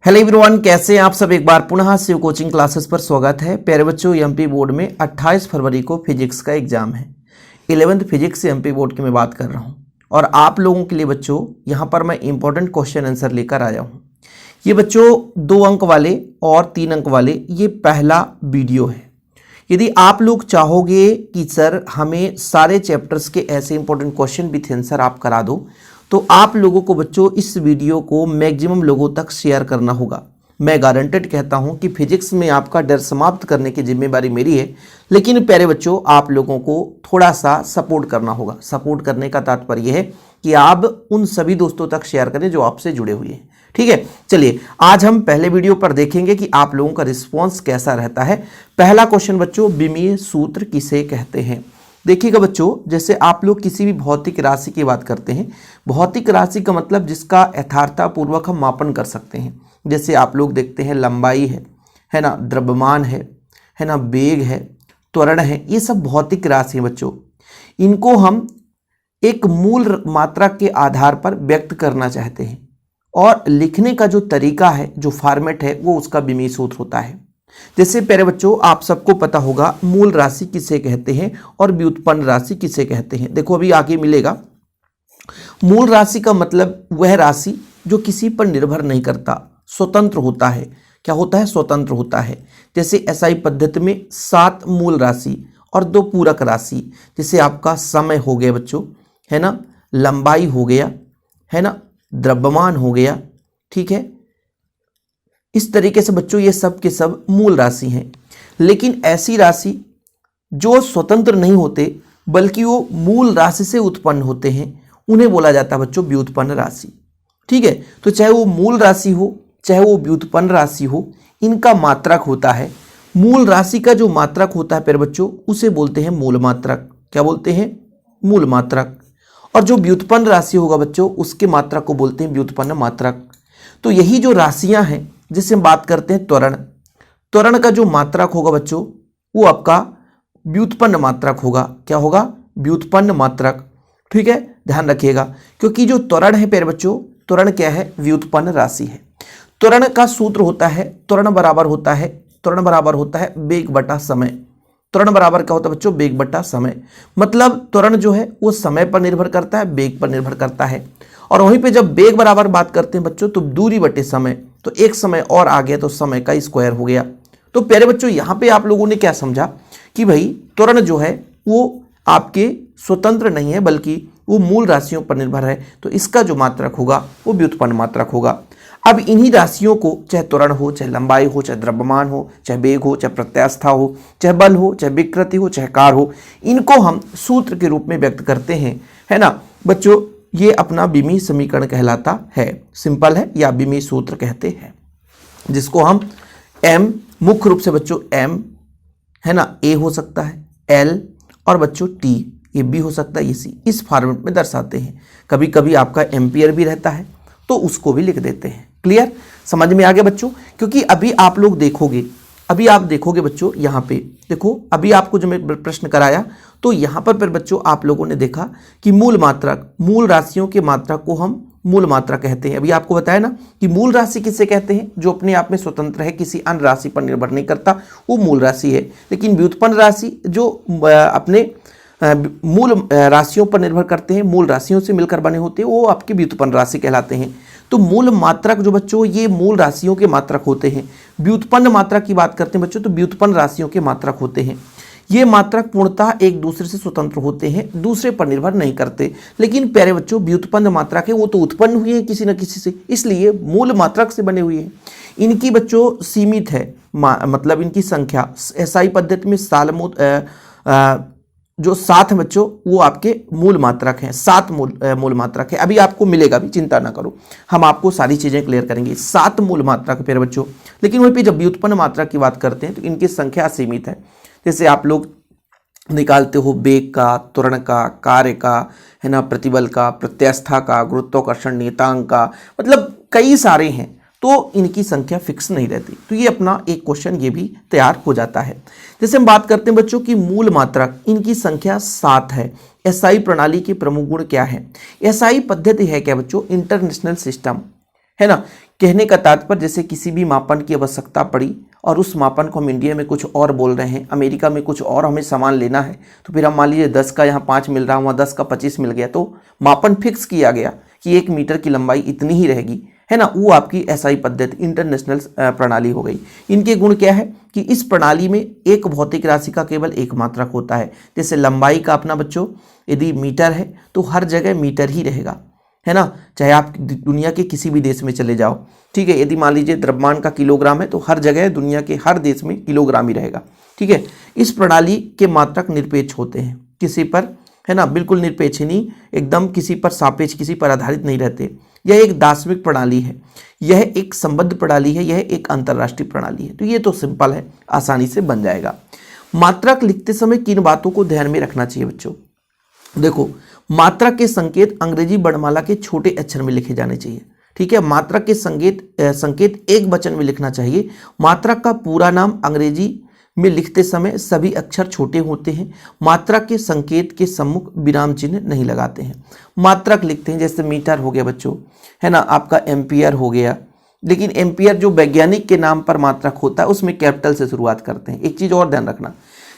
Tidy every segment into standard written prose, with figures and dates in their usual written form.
Hello everyone, कैसे हैं आप सब। एक बार पुनः शिव कोचिंग क्लासेस पर स्वागत है। प्यारे बच्चों, एमपी बोर्ड में 28 फरवरी को फिजिक्स का एग्जाम है। 11th फिजिक्स से एमपी बोर्ड की मैं बात कर रहा हूं और आप लोगों के लिए बच्चों यहां पर मैं इंपॉर्टेंट क्वेश्चन आंसर लेकर आया हूं। ये बच्चों 2 अंक वाले और 3 अंक वाले ये पहला वीडियो है। यदि आप लोग चाहोगे कि सर हमें सारे चैप्टर्स के ऐसे इंपॉर्टेंट क्वेश्चन विथ आंसर आप करा दो, तो आप लोगों को बच्चों इस वीडियो को मैक्सिमम लोगों तक शेयर करना होगा। मैं गारंटेड कहता हूं कि फिजिक्स में आपका डर समाप्त करने की जिम्मेदारी मेरी है, लेकिन प्यारे बच्चों आप लोगों को थोड़ा सा सपोर्ट करना होगा। सपोर्ट करने का तात्पर्य है कि आप उन सभी दोस्तों तक शेयर करें जो आपसे जुड़े हुए हैं। ठीक है, चलिए आज हम पहले वीडियो पर देखेंगे कि आप लोगों का रिस्पॉन्स कैसा रहता है। पहला क्वेश्चन बच्चों, विमीय सूत्र किसे कहते हैं। देखिएगा बच्चों, जैसे आप लोग किसी भी भौतिक राशि की बात करते हैं, भौतिक राशि का मतलब जिसका यथार्थतापूर्वक हम मापन कर सकते हैं। जैसे आप लोग देखते हैं लंबाई है ना, द्रव्यमान है ना, वेग है, त्वरण है, ये सब भौतिक राशि है बच्चों। इनको हम एक मूल मात्रा के आधार पर व्यक्त करना चाहते हैं और लिखने का जो तरीका है, जो फॉर्मेट है, वो उसका विमीय सूत्र होता है। जैसे प्यारे बच्चों आप सबको पता होगा मूल राशि किसे कहते हैं और व्युत्पन्न राशि किसे कहते हैं। देखो अभी आगे मिलेगा। मूल राशि का मतलब वह राशि जो किसी पर निर्भर नहीं करता, स्वतंत्र होता है। क्या होता है? स्वतंत्र होता है। जैसे एसआई पद्धति में 7 मूल राशि और 2 पूरक राशि। जैसे आपका समय हो गया बच्चों, है ना, लंबाई हो गया, है ना, द्रव्यमान हो गया। ठीक है, इस तरीके से बच्चों ये सब के सब मूल राशि हैं। लेकिन ऐसी राशि जो स्वतंत्र नहीं होते बल्कि वो मूल राशि से उत्पन्न होते हैं, उन्हें बोला जाता है बच्चों व्युत्पन्न राशि। ठीक है, तो चाहे वो मूल राशि हो चाहे वो व्युत्पन्न राशि हो, इनका मात्रक होता है। मूल राशि का जो मात्रक होता है प्यारे बच्चों उसे बोलते हैं मूल मात्रक। क्या बोलते हैं? मूल मात्रक। और जो व्युत्पन्न राशि होगा बच्चों उसके मात्रक को बोलते हैं व्युत्पन्न मात्रक। तो यही जो राशियां हैं जिससे हम बात करते हैं त्वरण, त्वरण का जो मात्रक होगा बच्चों वो आपका व्युत्पन्न मात्रक होगा। क्या होगा? व्युत्पन्न मात्रक। ठीक है, ध्यान रखिएगा, क्योंकि जो त्वरण है प्यारे बच्चों, त्वरण क्या है? व्युत्पन्न राशि है। त्वरण का सूत्र होता है, त्वरण बराबर होता है वेग बटा समय। त्वरण बराबर क्या होता है बच्चों? वेग बटा समय। मतलब त्वरण जो है वो समय पर निर्भर करता है, वेग पर निर्भर करता है। और वहीं पे जब वेग बराबर बात करते हैं बच्चों तो दूरी बटे समय, तो एक समय और आ गया तो समय का स्क्वायर हो गया। तो प्यारे बच्चों यहाँ पे आप लोगों ने क्या समझा कि भाई त्वरण जो है वो आपके स्वतंत्र नहीं है बल्कि वो मूल राशियों पर निर्भर है। तो इसका जो मात्रक होगा वो व्युत्पन्न मात्रक होगा। अब इन्हीं राशियों को, चाहे त्वरण हो, चाहे लंबाई हो, चाहे द्रव्यमान हो, चाहे वेग हो, चाहे प्रत्यास्था हो, चाहे बल हो, चाहे विकृति हो, चाहे कार हो, इनको हम सूत्र के रूप में व्यक्त करते हैं। है ना बच्चों, ये अपना विमीय समीकरण कहलाता है। सिंपल है, या विमीय सूत्र कहते हैं, जिसको हम एम, मुख्य रूप से बच्चों एम, है ना, ए हो सकता है, एल और बच्चों टी, ये बी हो सकता है, ये सी, इस फॉर्मेट में दर्शाते हैं। कभी कभी आपका एम्पियर भी रहता है तो उसको भी लिख देते हैं। क्लियर, समझ में आ गया बच्चों? क्योंकि अभी आप लोग देखोगे, अभी आप देखोगे बच्चों यहाँ पे देखो, अभी आपको जो मैं प्रश्न कराया तो यहाँ पर फिर बच्चों आप लोगों ने देखा कि मूल मात्रक, मूल राशियों के मात्रक को हम मूल मात्रा कहते हैं। अभी आपको बताया ना कि मूल राशि किसे कहते हैं? जो अपने आप में स्वतंत्र है, किसी अन्य राशि पर निर्भर नहीं करता, वो मूल राशि है। लेकिन व्युत्पन्न राशि जो अपने मूल राशियों पर निर्भर करते हैं, मूल राशियों से मिलकर बने होते हैं, वो आपकी व्युत्पन्न राशि कहलाते हैं। तो मूल मात्रक जो बच्चों ये मूल राशियों के मात्रक होते हैं। व्युत्पन्न मात्रक की बात करते हैं बच्चों तो व्युत्पन्न राशियों के मात्रक होते हैं। ये मात्रक पूर्णतः एक दूसरे से स्वतंत्र होते हैं, दूसरे पर निर्भर नहीं करते। लेकिन प्यारे बच्चों व्युत्पन्न मात्रक है वो तो उत्पन्न हुई है किसी न किसी से, इसलिए मूल मात्रक से बने हुए हैं। इनकी बच्चों सीमित है, मतलब इनकी संख्या एसआई पद्धति में जो 7 बच्चों वो आपके मूल मात्रक हैं। 7 मूल मात्रक है। अभी आपको मिलेगा भी, चिंता ना करो, हम आपको सारी चीजें क्लियर करेंगे। 7 मूल मात्रक प्यारे बच्चों। लेकिन वहीं पे जब व्युत्पन्न मात्रक की बात करते हैं तो इनकी संख्या सीमित है। जैसे आप लोग निकालते हो वेग का, त्वरण का, कार्य का, है ना, प्रतिबल का, प्रत्यास्था का, गुरुत्वाकर्षण नियतांक का, मतलब कई सारे हैं, तो इनकी संख्या फिक्स नहीं रहती। तो ये अपना एक क्वेश्चन ये भी तैयार हो जाता है। जैसे हम बात करते हैं बच्चों की मूल मात्रक, इनकी संख्या 7 है। एसआई प्रणाली के प्रमुख गुण क्या है? एसआई पद्धति है क्या बच्चों? इंटरनेशनल सिस्टम, है ना। कहने का तात्पर्य जैसे किसी भी मापन की आवश्यकता पड़ी और उस मापन को हम इंडिया में कुछ और बोल रहे हैं, अमेरिका में कुछ और हमें सामान लेना है, तो फिर हम मान लीजिए 10 का यहाँ 5 मिल रहा, वहाँ 10 का 25 मिल गया, तो मापन फिक्स किया गया कि 1 मीटर की लंबाई इतनी ही रहेगी, है ना। वो आपकी एसआई पद्धति, इंटरनेशनल प्रणाली हो गई। इनके गुण क्या है कि इस प्रणाली में एक भौतिक राशि का केवल एक मात्रक होता है। जैसे लंबाई का अपना बच्चों यदि मीटर है तो हर जगह मीटर ही रहेगा, है ना, चाहे आप दुनिया के किसी भी देश में चले जाओ, ठीक है। यदि मान लीजिए द्रव्यमान का किलोग्राम है तो हर जगह दुनिया के हर देश में किलोग्राम ही रहेगा, ठीक है। इस प्रणाली के मात्रक निरपेक्ष होते हैं, किसी पर, है ना, बिल्कुल निरपेक्ष नहीं, एकदम किसी पर सापेक्ष, किसी पर आधारित नहीं रहते। यह एक दार्शनिक प्रणाली है, यह एक संबद्ध प्रणाली है, यह एक अंतर्राष्ट्रीय प्रणाली है। तो ये तो सिंपल है, आसानी से बन जाएगा। मात्रक लिखते समय किन बातों को ध्यान में रखना चाहिए बच्चों? देखो, मात्रक के संकेत अंग्रेजी वर्णमाला के छोटे अक्षर में लिखे जाने चाहिए, ठीक है। मात्रक के संकेत एक वचन में लिखना चाहिए। मात्रक का पूरा नाम अंग्रेजी में लिखते समय सभी अक्षर छोटे होते हैं। मात्रक के संकेत के सम्मुख विराम चिन्ह नहीं लगाते हैं। मात्रक लिखते हैं जैसे मीटर हो गया बच्चों, है ना, आपका एम्पियर हो गया, लेकिन एम्पियर जो वैज्ञानिक के नाम पर मात्रक होता है उसमें कैपिटल से शुरुआत करते हैं। एक चीज और ध्यान रखना,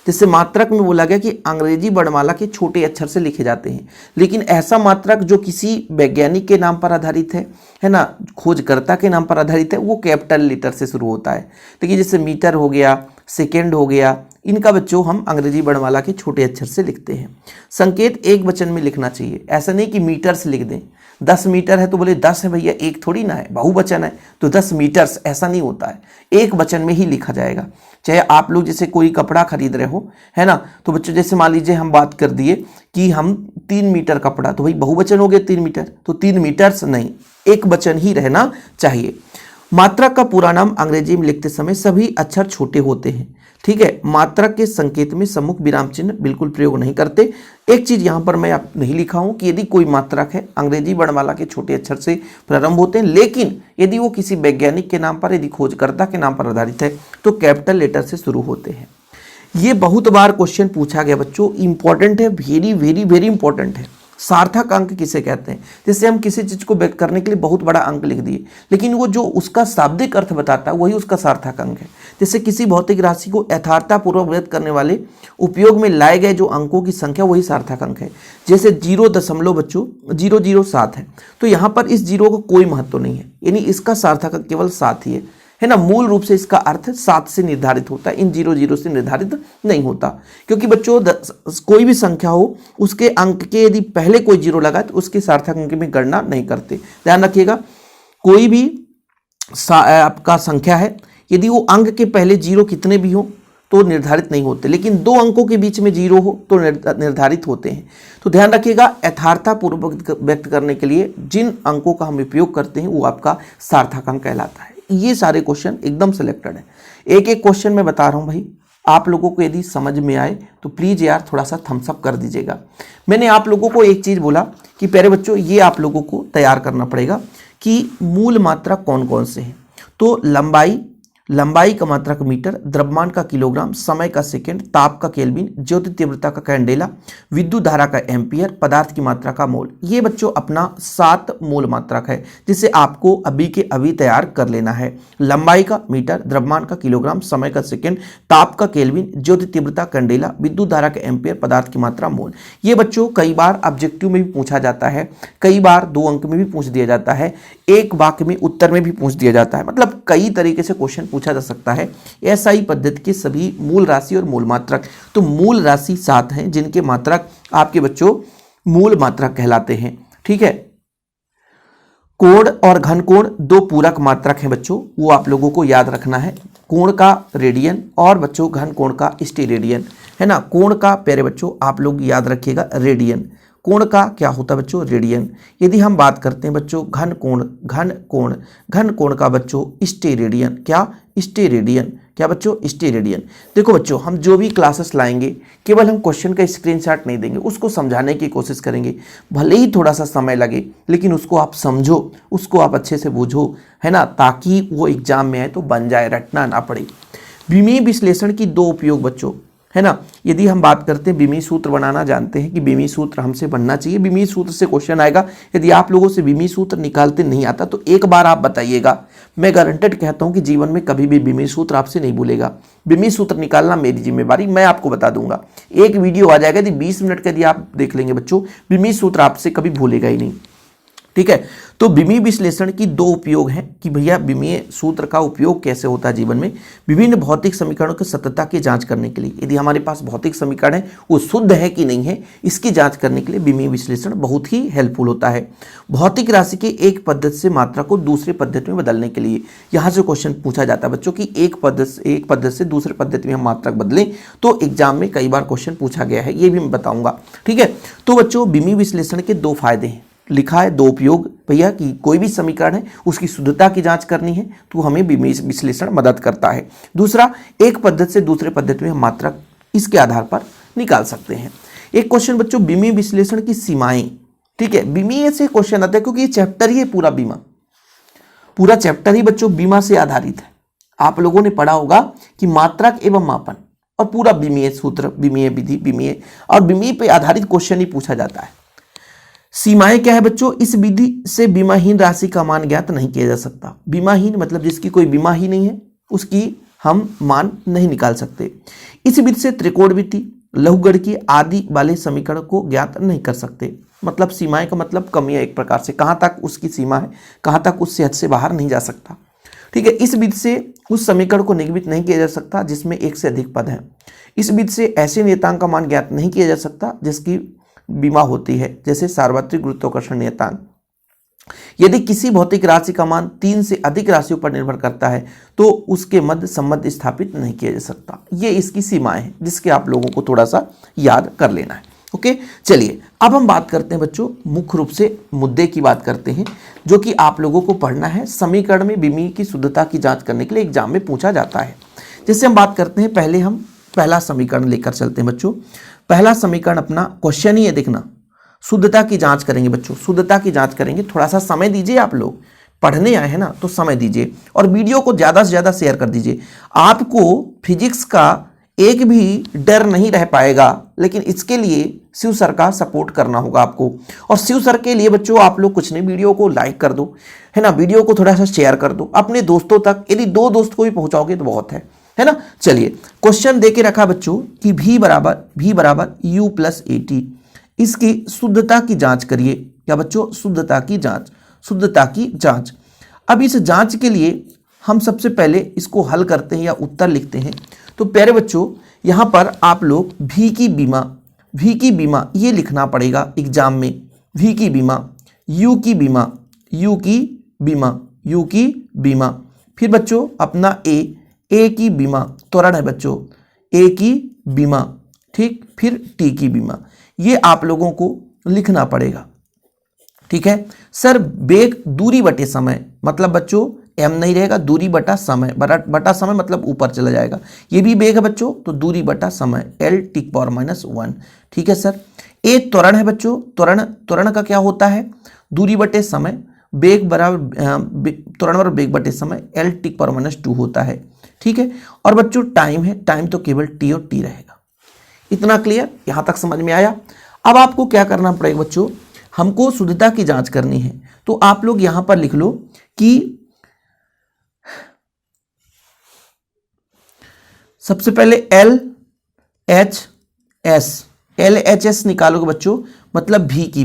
जैसे मात्रक में बोला गया कि अंग्रेजी वर्णमाला के छोटे अक्षर से लिखे जाते हैं, लेकिन ऐसा मात्रक जो किसी वैज्ञानिक के नाम पर आधारित है ना, खोजकर्ता के नाम पर आधारित है, वो कैपिटल लेटर से शुरू होता है। लेकिन जैसे मीटर हो गया, सेकेंड हो गया, इनका बच्चों हम अंग्रेजी वर्णमाला के छोटे अक्षर से लिखते हैं। संकेत एक वचन में लिखना चाहिए, ऐसा नहीं कि मीटर से लिख दें। 10 मीटर है तो बोले 10 है भैया, एक थोड़ी ना है, बहुवचन है तो 10 मीटर्स, ऐसा नहीं होता है, एक वचन में ही लिखा जाएगा। चाहे आप लोग जैसे कोई कपड़ा खरीद रहे हो, है ना, तो बच्चों जैसे मान लीजिए हम बात कर दिए कि हम 3 मीटर कपड़ा, तो भाई बहुवचन हो गया 3 मीटर, तो 3 मीटर्स नहीं, एक वचन ही रहना चाहिए। मात्रक का पूरा नाम अंग्रेजी में लिखते समय सभी अक्षर छोटे होते हैं, ठीक है। मात्रक के संकेत में सम्मुख विराम चिन्ह बिल्कुल प्रयोग नहीं करते। एक चीज यहां पर मैं आप नहीं लिखा हूं कि यदि कोई मात्रक है अंग्रेजी वर्णमाला के छोटे अक्षर से प्रारंभ होते हैं, लेकिन यदि वो किसी वैज्ञानिक के नाम पर, यदि खोजकर्ता के नाम पर आधारित है तो कैपिटल लेटर से शुरू होते हैं। ये बहुत बार क्वेश्चन पूछा गया बच्चों, इंपॉर्टेंट है, वेरी वेरी वेरी इंपॉर्टेंट है। सार्थक अंक किसे कहते हैं? जैसे हम किसी चीज को व्यक्त करने के लिए बहुत बड़ा अंक लिख दिए, लेकिन वो जो उसका शाब्दिक अर्थ बताता है वही उसका सार्थक अंक है। जैसे किसी भौतिक राशि को यथार्थतापूर्वक व्यक्त करने वाले उपयोग में लाए गए जो अंकों की संख्या वही सार्थक अंक है। जैसे 0.007 है, तो यहाँ पर इस 0 का कोई महत्व नहीं है, यानी इसका सार्थक अंक केवल 7 ही है ना। मूल रूप से इसका अर्थ 7 से निर्धारित होता है, इन 0 से निर्धारित नहीं होता, क्योंकि बच्चों कोई भी संख्या हो उसके अंक के यदि पहले कोई 0 लगा तो उसके सार्थक अंक में गणना नहीं करते। ध्यान रखिएगा, कोई भी आपका संख्या है, यदि वो अंक के पहले 0 कितने भी हो तो निर्धारित नहीं होते, लेकिन 2 अंकों के बीच में 0 हो तो निर्धारित होते हैं। तो ध्यान रखिएगा, यथार्थतापूर्वक व्यक्त करने के लिए जिन अंकों का हम उपयोग करते हैं वो आपका सार्थक अंक कहलाता है। ये सारे क्वेश्चन एकदम सिलेक्टेड है, एक एक क्वेश्चन मैं बता रहा हूं भाई। आप लोगों को यदि समझ में आए तो प्लीज यार थोड़ा सा थम्स अप कर दीजिएगा। मैंने आप लोगों को एक चीज बोला कि प्यारे बच्चों ये आप लोगों को तैयार करना पड़ेगा कि मूल मात्रा कौन कौन से हैं। तो लंबाई का मात्रक मीटर, द्रव्यमान का किलोग्राम, समय का सेकंड, ताप का केल्विन, ज्योति तीव्रता का कैंडेला, विद्युत धारा का एम्पियर, पदार्थ की मात्रा का मोल। ये बच्चों अपना 7 मूल मात्रक है जिसे आपको अभी के अभी तैयार कर लेना है। लंबाई का मीटर, द्रव्यमान का किलोग्राम, समय का सेकंड, ताप का केल्विन, ज्योति तीव्रता कैंडेला, विद्युत धारा का एम्पियर, पदार्थ की मात्रा मोल। ये बच्चों कई बार ऑब्जेक्टिव में भी पूछा जाता है, कई बार 2 अंक में भी पूछ दिया जाता है, एक वाक्य में उत्तर में भी पूछ दिया जाता है, मतलब कई तरीके से क्वेश्चन पूछा जा सकता है। एसआई पद्धति के सभी मूल राशि और मूल मात्रक, तो मूल राशि 7 हैं जिनके मात्रक आपके बच्चों मूल मात्रक कहलाते हैं, ठीक है। कोण और घन कोण 2 पूरक मात्रक हैं बच्चों, वो आप लोगों को याद रखना है। कोण का रेडियन और बच्चों घन कोण का स्टेरेडियन, है ना। कोण का प्यारे बच्चों आप लोग याद रखिएगा रेडियन, कोण का क्या होता है बच्चों रेडियन। यदि हम बात करते हैं बच्चों घन कोण का बच्चों स्टेरेडियन, क्या स्टेरेडियन, क्या बच्चों स्टेरेडियन। देखो बच्चों हम जो भी क्लासेस लाएंगे केवल हम क्वेश्चन का स्क्रीनशॉट नहीं देंगे, उसको समझाने की कोशिश करेंगे, भले ही थोड़ा सा समय लगे लेकिन उसको आप समझो, उसको आप अच्छे से बूझो, है ना, ताकि वो एग्जाम में आए तो बन जाए, रटना ना पड़े। विमीय विश्लेषण की 2 उपयोग बच्चों, है ना। यदि हम बात करते हैं बीमी सूत्र बनाना, जानते हैं कि बीमी सूत्र हमसे बनना चाहिए, बीमी सूत्र से क्वेश्चन आएगा। यदि आप लोगों से बीमी सूत्र निकालते नहीं आता तो एक बार आप बताइएगा, मैं गारंटेड कहता हूं कि जीवन में कभी भी बीमी सूत्र आपसे नहीं भूलेगा। बीमी सूत्र निकालना मेरी जिम्मेवारी, मैं आपको बता दूंगा। एक वीडियो आ जाएगा, यदि 20 मिनट का यदि आप देख लेंगे बच्चों, बीमी सूत्र आपसे कभी भूलेगा ही नहीं। ठीक है, तो बीमी विश्लेषण की दो उपयोग हैं कि भैया बीमी सूत्र का उपयोग कैसे होता है जीवन में। विभिन्न भौतिक समीकरणों की सत्यता की जांच करने के लिए, यदि हमारे पास भौतिक समीकरण है वो शुद्ध है कि नहीं है, इसकी जांच करने के लिए बीमी विश्लेषण बहुत ही हेल्पफुल होता है। भौतिक राशि के एक पद्धति से मात्रा को दूसरी पद्धति में बदलने के लिए, यहाँ से क्वेश्चन पूछा जाता है बच्चों कि एक पद्धति से दूसरे पद्धति में हम मात्रा बदलें, तो एग्जाम में कई बार क्वेश्चन पूछा गया है, ये भी मैं बताऊंगा। ठीक है, तो बच्चों बीमी विश्लेषण के दो फायदे हैं, लिखा है दो उपयोग भैया कि कोई भी समीकरण है उसकी शुद्धता की जांच करनी है तो हमें बीमी विश्लेषण मदद करता है। दूसरा, एक पद्धति से दूसरे पद्धति में हम मात्रा इसके आधार पर निकाल सकते हैं। एक क्वेश्चन बच्चों, बीमी विश्लेषण की सीमाएं। ठीक है, बीमी से क्वेश्चन आता है क्योंकि ये चैप्टर ही है पूरा बीमा, पूरा चैप्टर ही बच्चों बीमा से आधारित है। आप लोगों ने पढ़ा होगा कि मात्रक एवं मापन और पूरा बीमीय सूत्र, बीमीय विधि, बीमीय और बीमी पे आधारित क्वेश्चन ही पूछा जाता है। सीमाएं क्या है बच्चों, इस विधि से बीमाहीन राशि का मान ज्ञात नहीं किया जा सकता। बीमाहीन मतलब जिसकी कोई बीमा ही नहीं है, उसकी हम मान नहीं निकाल सकते। इस विधि से त्रिकोणमिति, लघुगणकीय आदि वाले समीकरण को ज्ञात नहीं कर सकते। मतलब सीमाएं का मतलब कमियां, एक प्रकार से कहां तक उसकी सीमा है, कहां तक उससे हद से बाहर नहीं जा सकता। ठीक है, इस विधि से उस समीकरण को निगमित नहीं किया जा सकता जिसमें एक से अधिक पद है। इस विधि से ऐसे नियतांक का मान ज्ञात नहीं किया जा सकता जिसकी बीमा होती है, जैसे सार्वत्रिक गुरुत्वाकर्षण नियतांक। यदि किसी भौतिक राशि का मान 3 से अधिक राशियों पर निर्भर करता है तो उसके मध्य संबंध स्थापित नहीं किया जा सकता। ये इसकी सीमाएं हैं जिसके आप लोगों को थोड़ा सा याद कर लेना है। ओके, चलिए अब हम बात करते हैं बच्चों, मुख्य रूप से मुद्दे की बात करते हैं जो कि आप लोगों को पढ़ना है। समीकरण में बीमी की शुद्धता की जांच करने के लिए एग्जाम में पूछा जाता है। जैसे हम बात करते हैं, पहले हम पहला समीकरण लेकर चलते हैं बच्चों। पहला समीकरण अपना क्वेश्चन ही है, देखना, शुद्धता की जांच करेंगे बच्चों, शुद्धता की जांच करेंगे। थोड़ा सा समय दीजिए, आप लोग पढ़ने आए हैं ना तो समय दीजिए और वीडियो को ज़्यादा से ज़्यादा शेयर कर दीजिए। आपको फिजिक्स का एक भी डर नहीं रह पाएगा, लेकिन इसके लिए शिव सर का सपोर्ट करना होगा आपको। और शिव सर के लिए बच्चों आप लोग कुछ नहीं, वीडियो को लाइक कर दो, है ना, वीडियो को थोड़ा सा शेयर कर दो अपने दोस्तों तक। यदि 2 दोस्त को भी पहुंचाओगे तो बहुत है ना। चलिए, क्वेश्चन देके रखा बच्चों कि v बराबर u प्लस AT, इसकी शुद्धता की जांच करिए। क्या बच्चों, शुद्धता की जांच, शुद्धता की जांच। अब इस जांच के लिए हम सबसे पहले इसको हल करते हैं या उत्तर लिखते हैं। तो प्यारे बच्चों, यहाँ पर आप लोग v की बीमा ये लिखना पड़ेगा एग्जाम में। v की बीमा, u की बीमा, फिर बच्चों अपना a की बीमा, त्वरण है बच्चों, a की बीमा, ठीक, फिर t की बीमा, ये आप लोगों को लिखना पड़ेगा। ठीक है सर, वेग दूरी बटे समय, मतलब बच्चों m नहीं रहेगा, दूरी बटा समय, बटा समय मतलब ऊपर चला जाएगा। ये भी वेग है बच्चों, तो दूरी बटा समय L-1। ठीक है सर, a त्वरण है बच्चों, त्वरण का क्या होता है, दूरी बटे समय, वेग बराबर त्वरण बराबर वेग बटे समय L-2 होता है। ठीक है, और बच्चों टाइम है, टाइम तो केवल t और t रहेगा। इतना क्लियर, यहां तक समझ में आया। अब आपको क्या करना पड़ेगा बच्चों, हमको शुद्धता की जांच करनी है। तो आप लोग यहां पर लिख लो कि सबसे पहले LHS निकालोगे बच्चों, मतलब v की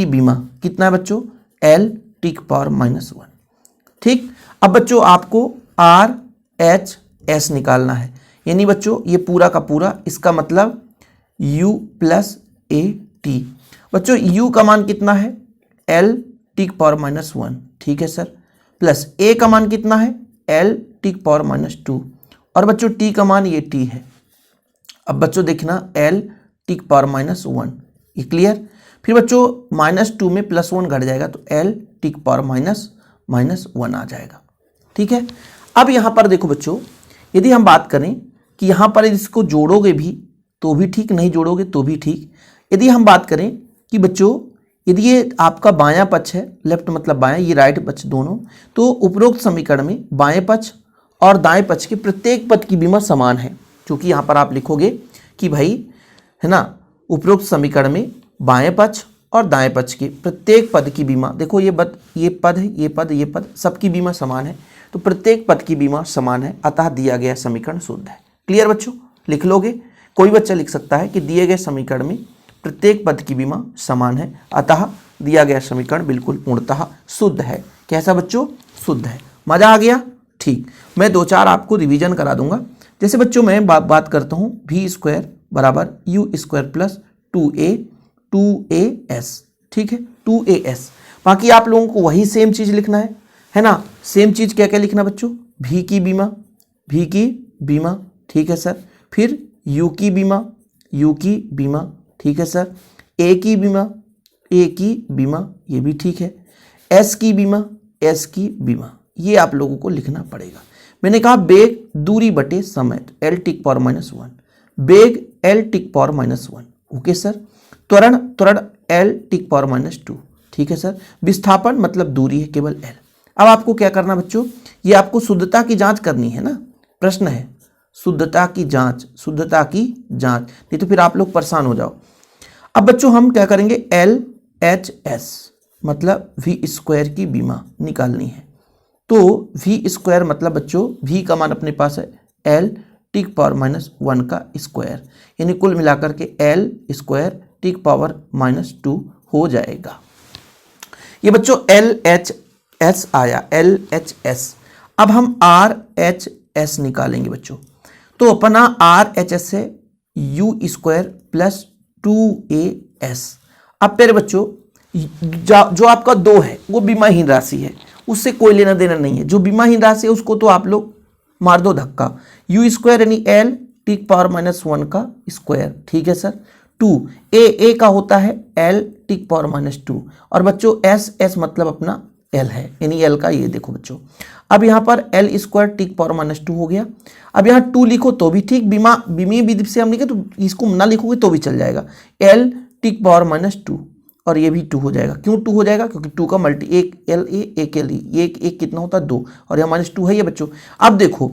बीमा कितना है बच्चों, L-1। ठीक, अब बच्चों आपको RHS निकालना है, यानी बच्चों ये पूरा का पूरा, इसका मतलब U प्लस AT। बच्चों U का मान कितना है, L-1, ठीक है सर, प्लस A का मान कितना है, L-2, और बच्चों T का मान ये T है। अब बच्चों देखना L-1, ये क्लियर। फिर बच्चों -2 में +1 घट जाएगा तो L-1 आ जाएगा। ठीक है, अब यहाँ पर देखो बच्चों, यदि हम बात करें कि यहाँ पर इसको जोड़ोगे भी तो भी ठीक, नहीं जोड़ोगे तो भी ठीक। यदि हम बात करें कि बच्चों यदि ये आपका बायां पक्ष है, लेफ्ट मतलब बायां, ये राइट पक्ष दोनों, तो उपरोक्त समीकरण में बाएं पक्ष और दाएं पक्ष के प्रत्येक पद की बीमा समान है। क्योंकि यहाँ पर आप लिखोगे कि भाई है ना, उपरोक्त समीकरण में बाएं पक्ष और दाएं पक्ष के प्रत्येक पद की बीमा, देखो ये पद है, ये पद सबकी बीमा समान है, तो प्रत्येक पद की बीमा समान है, अतः दिया गया समीकरण शुद्ध है। क्लियर बच्चों, लिख लोगे। कोई बच्चा लिख सकता है कि दिए गए समीकरण में प्रत्येक पद की बीमा समान है, अतः दिया गया समीकरण बिल्कुल पूर्णतः शुद्ध है। कैसा बच्चों? शुद्ध है। मजा आ गया? ठीक। मैं 2-4 आपको रिवीजन करा दूंगा। जैसे बच्चों मैं बात करता हूँ v स्क्वायर बराबर u स्क्वायर प्लस 2as, ठीक है, 2as। बाकी आप लोगों को वही सेम चीज लिखना है ना। सेम चीज क्या क्या लिखना बच्चों? v की बीमा, ठीक है सर। फिर u की बीमा, ठीक है सर। a की बीमा, ये भी ठीक है। s की बीमा, ये आप लोगों को लिखना पड़ेगा। मैंने कहा बेग दूरी बटे समय, l टिक पावर -1, बेग l टिक पावर -1, ओके सर। त्वरण l टिक पावर -2, ठीक है सर। विस्थापन मतलब दूरी है केवल l। अब आपको क्या करना बच्चों? ये आपको शुद्धता की जांच करनी है ना। प्रश्न है शुद्धता की जांच, नहीं तो फिर आप लोग परेशान हो जाओ। अब बच्चों हम क्या करेंगे? LHS मतलब v स्क्वायर की बीमा निकालनी है। तो v स्क्वायर मतलब बच्चों v का मान अपने पास है l टिक पावर -1 का स्क्वायर, यानी कुल मिलाकर के l स्क्वायर टिक पावर -2 हो जाएगा। ये बच्चों LHS आया, LHS। अब हम RHS निकालेंगे बच्चों। तो अपना RHS है u स्क्वायर प्लस 2as। अब फिर बच्चों जो आपका 2 है वो बीमाहीन राशि है, उससे कोई लेना देना नहीं है। जो बीमाहीन राशि है उसको तो आप लोग मार दो धक्का। u स्क्वायर यानी l टिक पावर -1 का स्क्वायर, ठीक है सर। 2a का होता है l टिक पावर -2, और बच्चों s मतलब अपना l है, यानी l का ये देखो बच्चों। अब यहाँ पर l स्क्वायर टिक पावर -2 हो गया। अब यहाँ 2 लिखो तो भी ठीक, बीमी विधि से हम लिखे तो इसको ना लिखोगे तो भी चल जाएगा। l टिक पावर -2, और ये भी 2 हो जाएगा। क्यों 2 हो जाएगा? क्योंकि 2 का मल्टी, एक l a एक l e, एक कितना होता है 2, और यहाँ -2 है ये बच्चों। अब देखो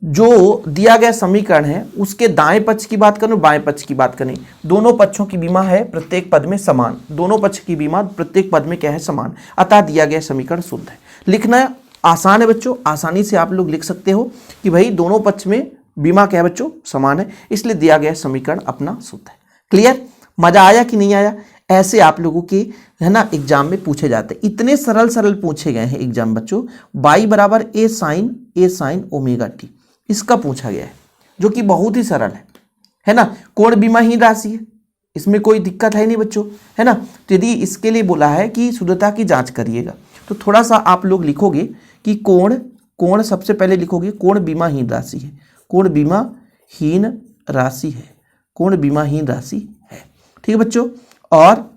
जो दिया गया समीकरण है उसके दाएं पक्ष की बात करें, बाएं पक्ष की बात करें, दोनों पक्षों की बीमा है प्रत्येक पद में समान, दोनों पक्ष की बीमा प्रत्येक पद में क्या है? समान, अतः दिया गया समीकरण शुद्ध है। लिखना आसान है बच्चों, आसानी से आप लोग लिख सकते हो कि भाई दोनों पक्ष में बीमा क्या है बच्चों? समान है, इसलिए दिया गया समीकरण अपना शुद्ध है। क्लियर? मजा आया कि नहीं आया? ऐसे आप लोगों के है ना एग्जाम में पूछे जाते हैं, इतने सरल पूछे गए हैं एग्जाम बच्चों। y बराबर a sin ओमेगा t, इसका पूछा गया है, जो कि बहुत ही सरल है ना। कोण बीमाहीन राशि है, इसमें कोई दिक्कत है नहीं बच्चों, है ना। तो यदि इसके लिए बोला है कि शुद्धता की जांच करिएगा, तो थोड़ा सा आप लोग लिखोगे कि कोण सबसे पहले लिखोगे कोण बीमाहीन राशि है, कोण बीमाहीन राशि है, कोण बीमाहीन राशि है, ठीक है बच्चों। और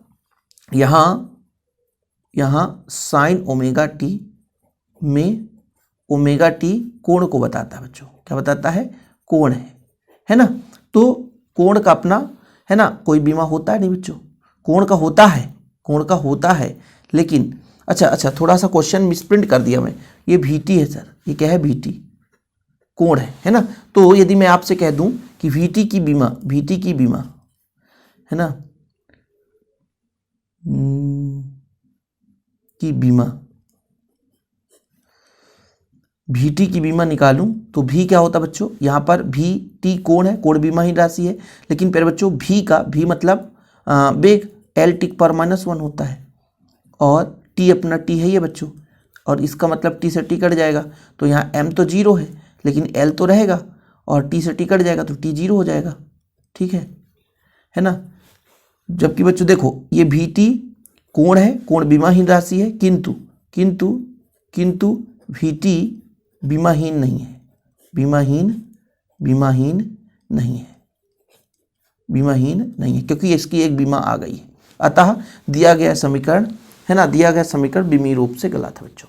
यहाँ साइन ओमेगा टी में ओमेगा टी कोण को बताता है बच्चों। क्या बताता है? कोण है ना। तो कोण का अपना है ना कोई बीमा होता है नहीं बच्चों, कोण का होता है, लेकिन अच्छा थोड़ा सा क्वेश्चन मिसप्रिंट कर दिया मैं। ये VT है सर, ये क्या है? VT कोण है ना। तो यदि मैं आपसे कह दूं कि VT की बीमा है ना, VT की बीमा निकालूं तो V क्या होता बच्चों? यहाँ पर VT कोण है, कोण बीमाहीन राशि है, लेकिन फिर बच्चों V मतलब बेग l टिक पावर -1 होता है, और T अपना T है ये बच्चों, और इसका मतलब T से T कट जाएगा, तो यहाँ m तो 0 है लेकिन l तो रहेगा, और T से T कट जाएगा तो T 0 हो जाएगा, ठीक है ना। जबकि बच्चों देखो ये VT कोण है, कोण बीमाहीन राशि है, किंतु VT बीमाहीन नहीं है, बीमाहीन नहीं है, क्योंकि इसकी एक बीमा आ गई है। अतः दिया गया समीकरण है ना, दिया गया समीकरण बीमीय रूप से गलत है बच्चों,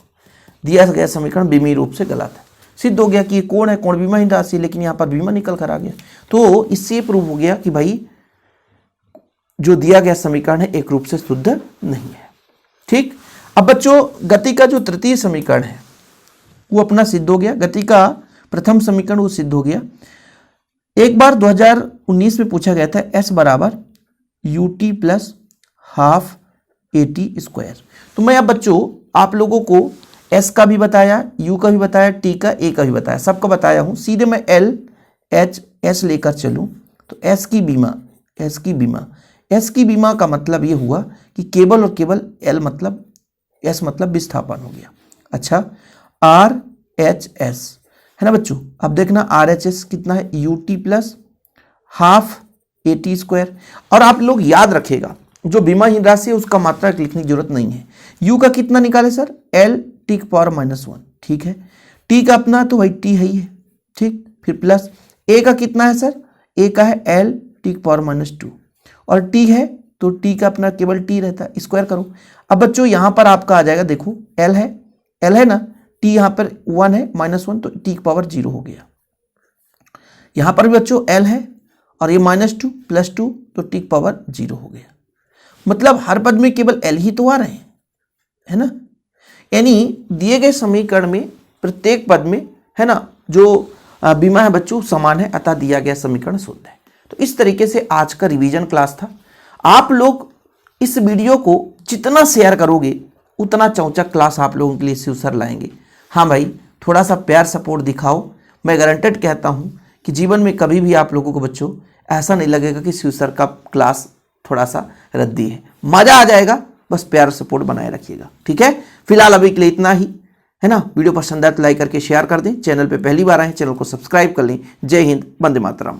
दिया गया समीकरण बीमीय रूप से गलत है। सिद्ध हो गया कि ये कोण है, कोण बीमाहीन राशि, लेकिन यहाँ पर बीमा निकल कर आ गया। तो इससे प्रूव हो गया कि भाई जो दिया गया समीकरण है एक रूप से शुद्ध नहीं है, ठीक। अब बच्चों गति का जो तृतीय समीकरण है वो अपना सिद्ध हो गया, गति का प्रथम समीकरण वो सिद्ध हो गया। एक बार 2019 में पूछा गया था s बराबर U T plus half A T square. तो मैं अब बच्चों आप लोगों को s का भी बताया, u का भी बताया, t का, a का भी बताया, सबका बताया हूं। सीधे मैं l h s लेकर चलूं तो s की बीमा का मतलब ये हुआ कि केवल और केवल l मतलब s मतलब विस्थापन हो गया। अच्छा, आर एच एस है ना बच्चों। अब देखना आर एच एस कितना है, U T plus half A T square. और आप लोग याद रखेगा जो बीमाहीन राशि है उसका मात्रक लिखने की जरूरत नहीं है। यू का कितना निकाले सर, एल टी की पावर -1, ठीक है। टी का अपना तो भाई टी है ही है, ठीक। फिर प्लस ए का कितना है सर, ए का है एल टी की पावर -2 और टी है तो टी का अपना केवल टी रहता है, स्क्वायर करो। अब बच्चों यहां पर आपका आ जाएगा, देखो एल है ना, टी यहां पर 1 है, -1 तो टी की पावर 0 हो गया। यहां पर भी बच्चों एल है और ये -2 +2 तो टी की पावर 0 हो गया। मतलब हर पद में केवल एल ही तो आ रहे हैं, है ना। यानी दिए गए समीकरण में प्रत्येक पद में है ना जो बीमा है बच्चों समान है, अतः दिया गया समीकरण शुद्ध है। तो इस तरीके से आज का रिवीजन क्लास था। आप लोग इस वीडियो को जितना शेयर करोगे उतना चौचक क्लास आप लोगों के लिए शिव सर लाएंगे। हाँ भाई, थोड़ा सा प्यार सपोर्ट दिखाओ। मैं गारंटेड कहता हूं कि जीवन में कभी भी आप लोगों को बच्चों ऐसा नहीं लगेगा कि शिव सर का क्लास थोड़ा सा रद्दी है, मजा आ जाएगा। बस प्यार सपोर्ट बनाए रखिएगा, ठीक है। फिलहाल अभी के लिए इतना ही, है ना। वीडियो पसंद आए तो लाइक करके शेयर कर दें। चैनल पे पहली बार आए चैनल को सब्सक्राइब कर लें। जय हिंद, वंदे मातरम।